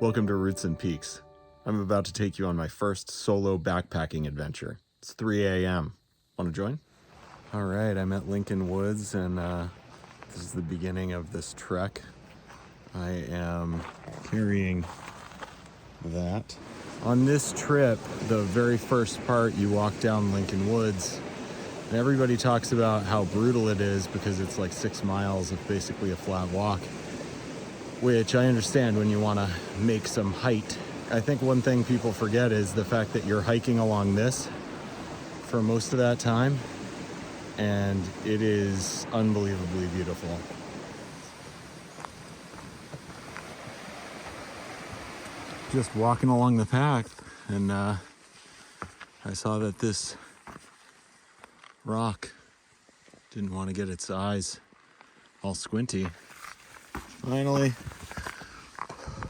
Welcome to Roots and Peaks. I'm about to take you on my first solo backpacking adventure. It's 3 a.m. Want to join? All right, I'm at Lincoln Woods, and this is the beginning of this trek. I am carrying that. On this trip, the very first part, you walk down Lincoln Woods, and everybody talks about how brutal it is because it's like 6 miles of basically a flat walk, which I understand when you want to make some height. I think one thing people forget is the fact that you're hiking along this for most of that time, and it is unbelievably beautiful. Just walking along the path, and I saw that this rock didn't want to get its eyes all squinty. Finally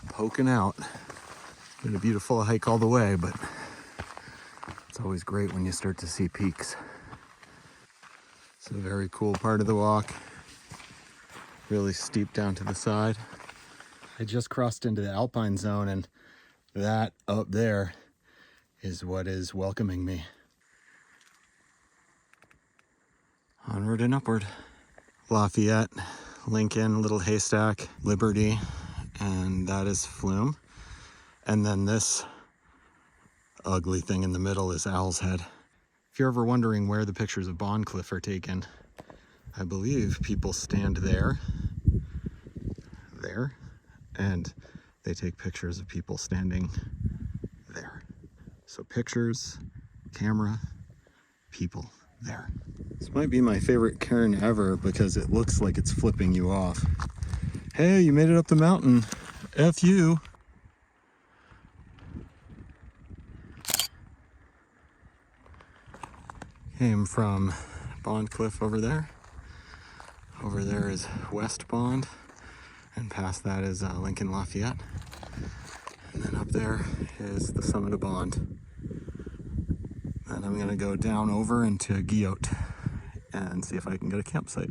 poking out. Been a beautiful hike all the way, but it's always great when you start to see peaks. It's a very cool part of the walk. Really steep down to the side. I just crossed into the alpine zone, and that up there is what is welcoming me. Onward and upward. Lafayette, Lincoln, Little Haystack, Liberty, and that is Flume. And then this ugly thing in the middle is Owl's Head. If you're ever wondering where the pictures of Bondcliff are taken, I believe people stand there, and they take pictures of people standing there. So pictures, camera, people there. This might be my favorite cairn ever because it looks like it's flipping you off. Hey, you made it up the mountain. F you. Came from Bondcliff over there. Over there is West Bond, and past that is Lincoln Lafayette. And then up there is the summit of Bond. And I'm gonna go down over into Guyot and see if I can get a campsite.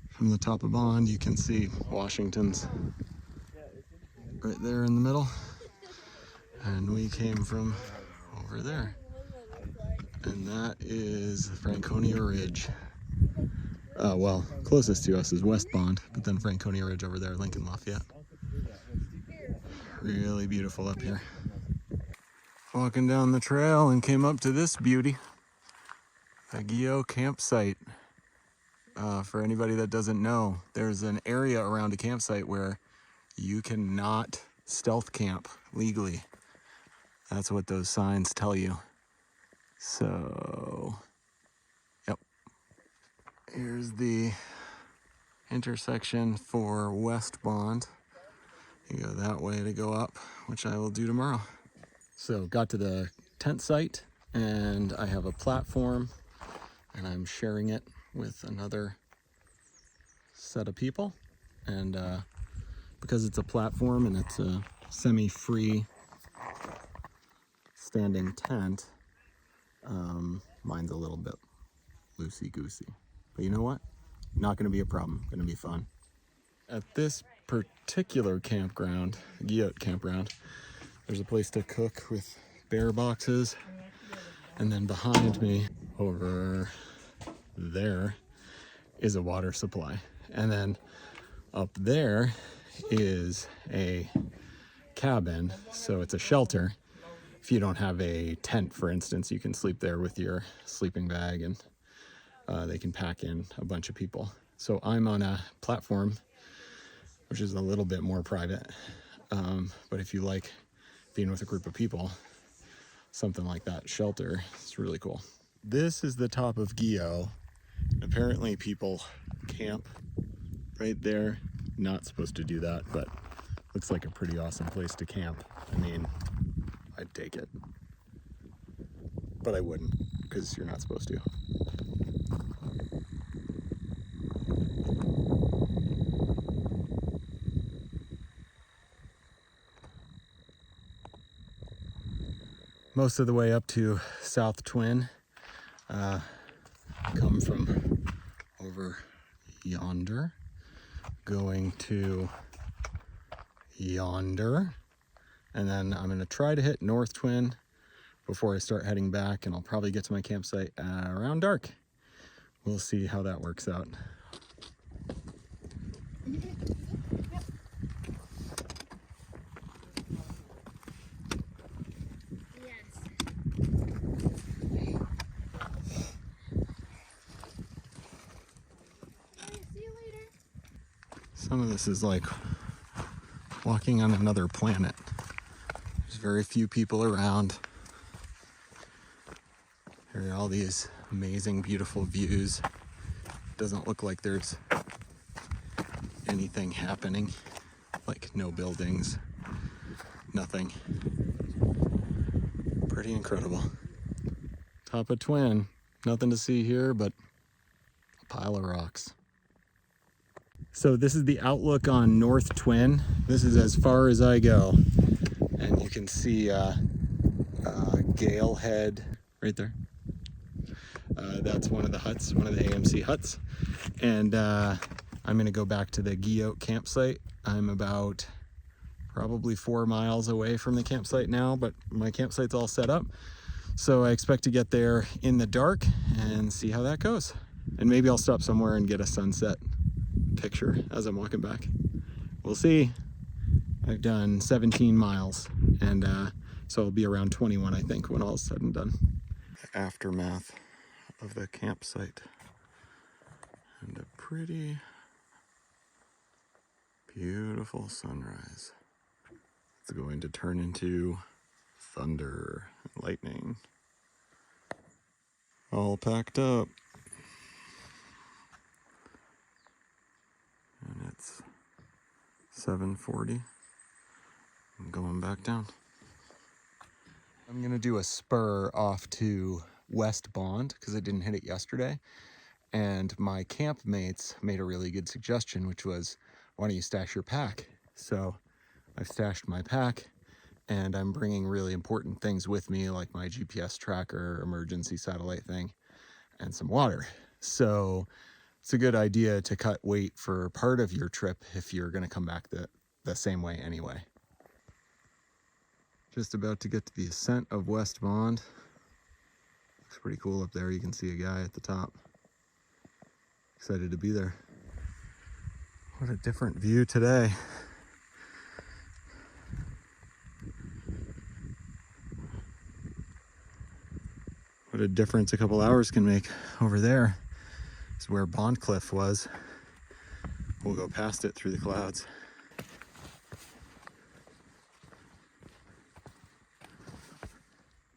From the top of Bond, you can see Washington's right there in the middle. And we came from over there. And that is Franconia Ridge. Well, closest to us is West Bond, but then Franconia Ridge over there, Lincoln Lafayette. Really beautiful up here. Walking down the trail and came up to this beauty, the Guyot campsite. For anybody that doesn't know, there's an area around a campsite where you cannot stealth camp legally. That's what those signs tell you. So, yep. Here's the intersection for West Bond. You go that way to go up, which I will do tomorrow. So got to the tent site, and I have a platform, and I'm sharing it with another set of people. And because it's a platform and it's a semi-free standing tent, mine's a little bit loosey-goosey. But you know what? Not gonna be a problem, gonna be fun. At this particular campground, Guyot campground, there's a place to cook with bear boxes. And then behind me, over there, is a water supply. And then up there is a cabin, so it's a shelter. If you don't have a tent, for instance, you can sleep there with your sleeping bag, and they can pack in a bunch of people. So I'm on a platform, which is a little bit more private. But if you like being with a group of people, something like that shelter is really cool. This is the top of Guyot. Apparently people camp right there. Not supposed to do that, but looks like a pretty awesome place to camp. I mean, I'd take it, but I wouldn't, because you're not supposed to. Most of the way up to South Twin, come from over yonder, going to yonder, And then I'm gonna try to hit North Twin before I start heading back, and I'll probably get to my campsite around dark. We'll see how that works out. Some of this is like walking on another planet. There's very few people around. There are all these amazing, beautiful views. Doesn't look like there's anything happening, like no buildings, nothing. Pretty incredible. Top of Twin, nothing to see here but a pile of rocks. So this is the outlook on North Twin. This is as far as I go. And you can see Gale Head right there. That's one of the huts, one of the AMC huts. And I'm gonna go back to the Guyot campsite. I'm about probably 4 miles away from the campsite now, but my campsite's all set up. So I expect to get there in the dark and see how that goes. And maybe I'll stop somewhere and get a sunset picture as I'm walking back. We'll see. I've done 17 miles, and so I'll be around 21, I think, when all is said and done. The aftermath of the campsite, and a pretty beautiful sunrise. It's going to turn into thunder and lightning. All packed up. And it's 7:40. I'm going back down. I'm gonna do a spur off to West Bond because I didn't hit it yesterday. And my campmates made a really good suggestion, which was, why don't you stash your pack? So I've stashed my pack, and I'm bringing really important things with me, like my GPS tracker, emergency satellite thing, and some water. So it's a good idea to cut weight for part of your trip if you're gonna come back the same way anyway. Just about to get to the ascent of West Bond. Looks pretty cool up there. You can see a guy at the top. Excited to be there. What a different view today. What a difference a couple hours can make. Over there is where Bondcliff was. We'll go past it through the clouds.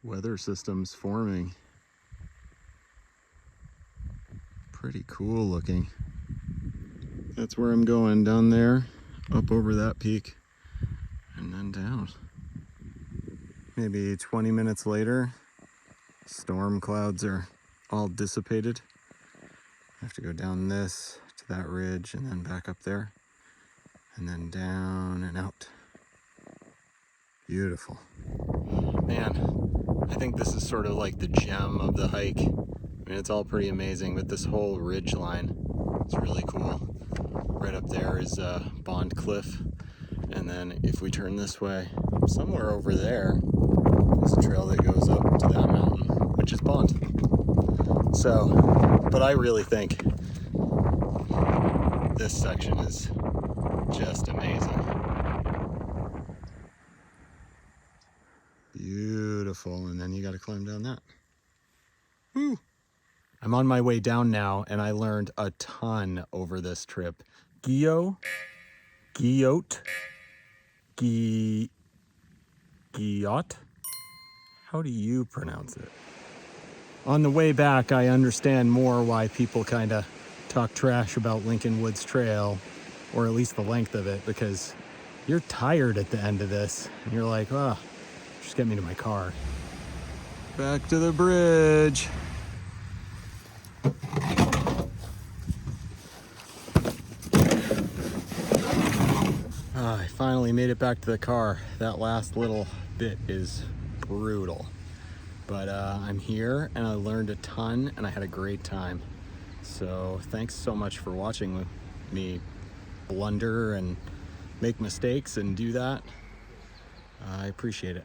Weather systems forming. Pretty cool looking. That's where I'm going, down there, up over that peak, and then down. Maybe 20 minutes later, storm clouds are all dissipated. I have to go down this to that ridge and then back up there, and then down and out. Beautiful. Man, I think this is sort of like the gem of the hike. I mean, it's all pretty amazing, but this whole ridge line is really cool. Right up there is Bondcliff, and then if we turn this way, somewhere over there is a trail that goes up to that mountain, which is Bond. So, but I really think this section is just amazing. Beautiful, and then you got to climb down that. Woo! I'm on my way down now, and I learned a ton over this trip. Guyot, how do you pronounce it? On the way back, I understand more why people kind of talk trash about Lincoln Woods Trail, or at least the length of it, because you're tired at the end of this, and you're like, oh, just get me to my car. Back to the bridge. I finally made it back to the car. That last little bit is brutal. But I'm here, and I learned a ton, and I had a great time. So thanks so much for watching me blunder and make mistakes and do that. I appreciate it.